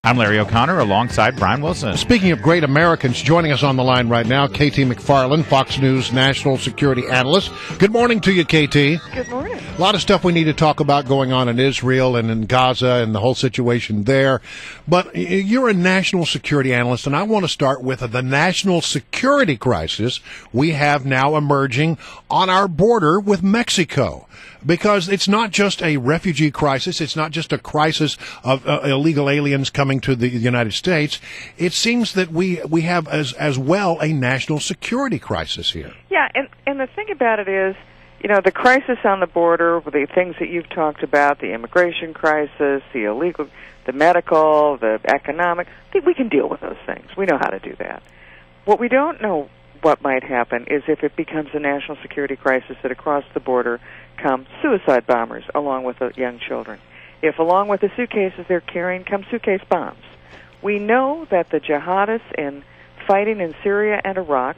I'm Larry O'Connor alongside Brian Wilson. Speaking of great Americans, joining us on the line right now, KT McFarland, Fox News national security analyst. Good morning to you, KT. Good morning. A lot of stuff we need to talk about going on in Israel and in Gaza and the whole situation there. But you're a national security analyst, and I want to start with the national security crisis we have now emerging on our border with Mexico. Because it's not just a refugee crisis, it's not just a crisis of illegal aliens coming to the United States. It seems that we have as well a national security crisis here. Yeah, and the thing about it is, you know, the crisis on the border, the things that you've talked about, the immigration crisis, the illegal, the medical, the economic, we can deal with those things. We know how to do that. What we don't know what might happen is if it becomes a national security crisis that across the border come suicide bombers along with the young children. If along with the suitcases they're carrying come suitcase bombs. We know that the jihadists in fighting in Syria and Iraq,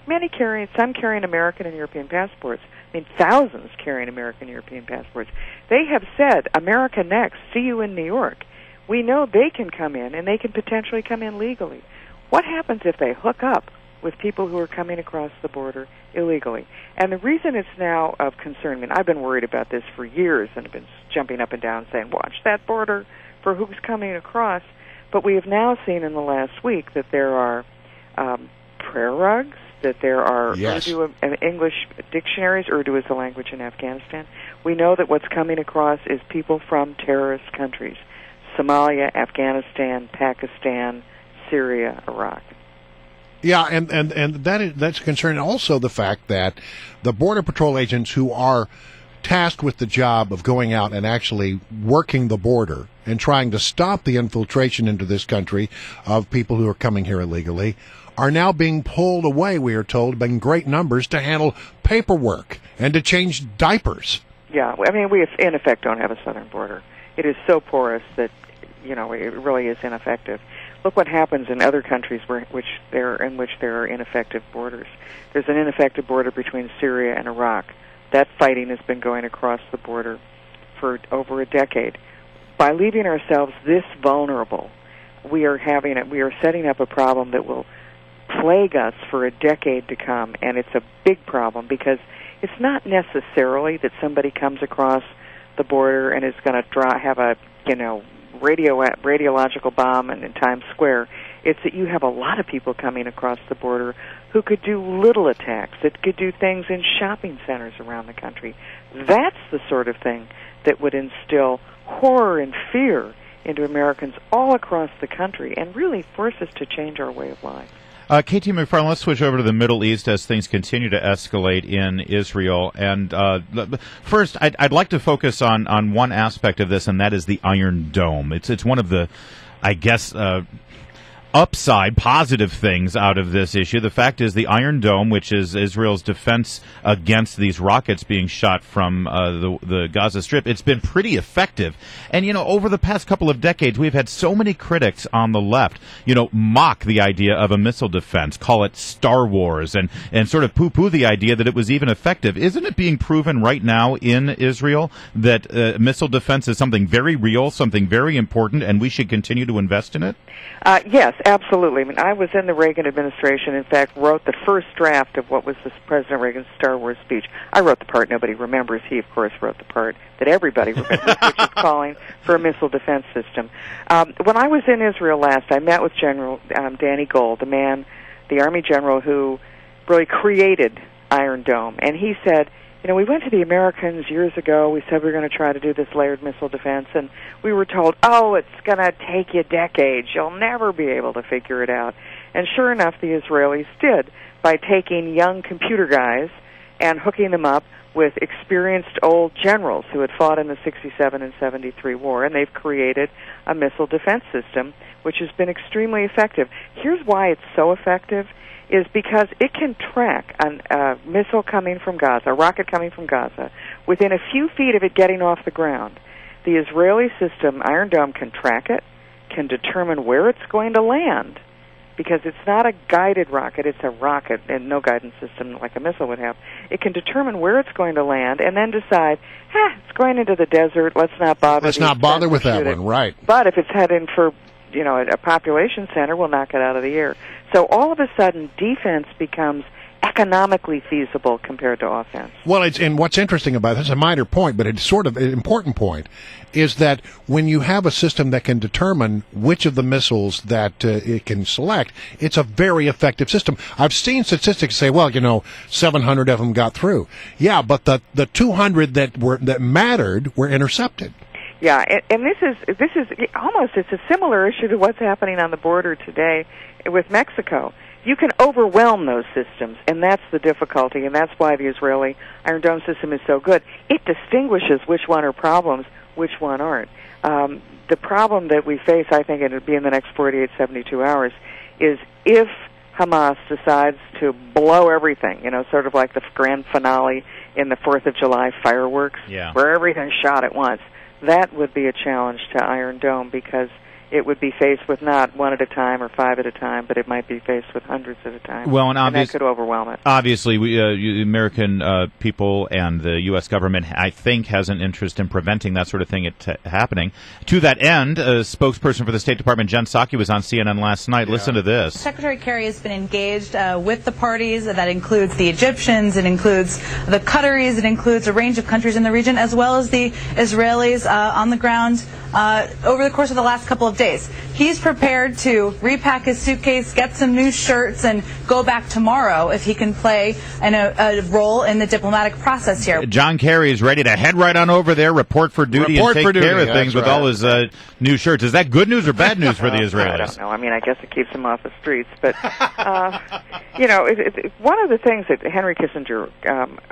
some carrying American and European passports, I mean thousands carrying American and European passports, they have said, America next, see you in New York. We know they can come in, and they can potentially come in legally. What happens if they hook up with people who are coming across the border illegally? And the reason it's now of concern, I mean, I've been worried about this for years and have been jumping up and down saying, watch that border for who's coming across. But we have now seen in the last week that there are prayer rugs, that there are Urdu English dictionaries. Urdu is the language in Afghanistan. We know that what's coming across is people from terrorist countries, Somalia, Afghanistan, Pakistan, Syria, Iraq. Yeah, and that's concerning. Also, the fact that the Border Patrol agents who are tasked with the job of going out and actually working the border and trying to stop the infiltration into this country of people who are coming here illegally are now being pulled away, we are told, in great numbers to handle paperwork and to change diapers. Yeah, I mean, we in effect don't have a southern border. It is so porous that, you know, it really is ineffective. Look what happens in other countries in which there are ineffective borders. There's an ineffective border between Syria and Iraq. That fighting has been going across the border for over a decade. By leaving ourselves this vulnerable, we are setting up a problem that will plague us for a decade to come, and it's a big problem because it's not necessarily that somebody comes across the border and is going to have a, radiological bomb in Times Square. It's that you have a lot of people coming across the border who could do little attacks, that could do things in shopping centers around the country. That's the sort of thing that would instill horror and fear into Americans all across the country and really force us to change our way of life. KT McFarland, let's switch over to the Middle East as things continue to escalate in Israel. And first, I'd like to focus on one aspect of this, and that is the Iron Dome. It's one of the, I guess, upside, positive things out of this issue. The fact is the Iron Dome, which is Israel's defense against these rockets being shot from the Gaza Strip, it's been pretty effective. And, over the past couple of decades, we've had so many critics on the left, mock the idea of a missile defense, call it Star Wars, and sort of poo-poo the idea that it was even effective. Isn't it being proven right now in Israel that missile defense is something very real, something very important, and we should continue to invest in it? Yes, absolutely. I mean, I was in the Reagan administration, in fact, wrote the first draft of what was President Reagan's Star Wars speech. I wrote the part nobody remembers. He, of course, wrote the part that everybody remembers, which is calling for a missile defense system. When I was in Israel last, I met with General Danny Gold, the Army general who really created Iron Dome, and he said, we went to the Americans years ago. We said we were going to try to do this layered missile defense, and we were told, it's going to take you decades. You'll never be able to figure it out. And sure enough, the Israelis did by taking young computer guys and hooking them up with experienced old generals who had fought in the 67 and 73 war, and they've created a missile defense system which has been extremely effective. Here's why it's so effective. Is because it can track a missile coming from Gaza, a rocket coming from Gaza, within a few feet of it getting off the ground. The Israeli system, Iron Dome, can track it, can determine where it's going to land, because it's not a guided rocket, it's a rocket, and no guidance system like a missile would have. It can determine where it's going to land and then decide, it's going into the desert, let's not bother. Let's not bother with that one, right. But if it's heading for a population center, we'll knock it out of the air. So all of a sudden, defense becomes economically feasible compared to offense. Well, and what's interesting about this, a minor point, but it's sort of an important point, is that when you have a system that can determine which of the missiles that it can select, it's a very effective system. I've seen statistics say, well, 700 of them got through. Yeah, but the 200 that mattered were intercepted. Yeah, and this is almost, it's a similar issue to what's happening on the border today with Mexico. You can overwhelm those systems, and that's the difficulty, and that's why the Israeli Iron Dome system is so good. It distinguishes which one are problems, which one aren't. The problem that we face, I think it'll be in the next 48, 72 hours, is if Hamas decides to blow everything, sort of like the grand finale in the 4th of July fireworks, where everything's shot at once. That would be a challenge to Iron Dome, because it would be faced with not one at a time or five at a time, but it might be faced with hundreds at a time. Well, and that could overwhelm it. Obviously, American people and the U.S. government, I think, has an interest in preventing that sort of thing happening. To that end, a spokesperson for the State Department, Jen Psaki, was on CNN last night. Listen to this. Secretary Kerry has been engaged with the parties. That includes the Egyptians, it includes the Qataris, it includes a range of countries in the region, as well as the Israelis on the ground over the course of the last couple of days. He's prepared to repack his suitcase, get some new shirts, and go back tomorrow if he can play a role in the diplomatic process here. John Kerry is ready to head right on over there, report for duty, and take care of things with all his new shirts. Is that good news or bad news for the Israelis? I don't know. I mean, I guess it keeps them off the streets. But, one of the things that Henry Kissinger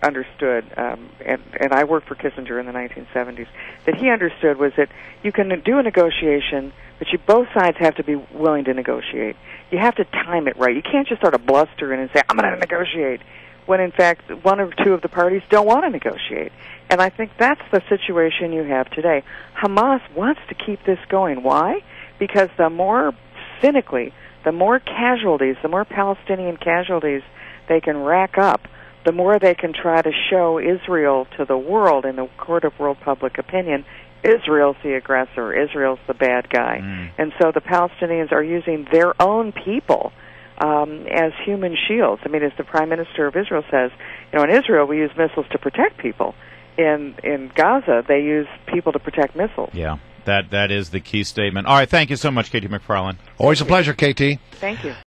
understood, and I worked for Kissinger in the 1970s, that he understood was that you can do a negotiation, but both sides have to be willing to negotiate. You have to time it right. You can't just sort of bluster in and say, I'm going to negotiate, when in fact one or two of the parties don't want to negotiate. And I think that's the situation you have today. Hamas wants to keep this going. Why? Because the more cynically, the more casualties, the more Palestinian casualties they can rack up, the more they can try to show Israel to the world in the court of world public opinion. Israel's the aggressor. Israel's the bad guy. And so the Palestinians are using their own people as human shields. I mean, as the Prime Minister of Israel says, in Israel we use missiles to protect people. In Gaza, they use people to protect missiles. Yeah, that is the key statement. All right, thank you so much, Katie McFarland. Always a pleasure, KT. Thank you.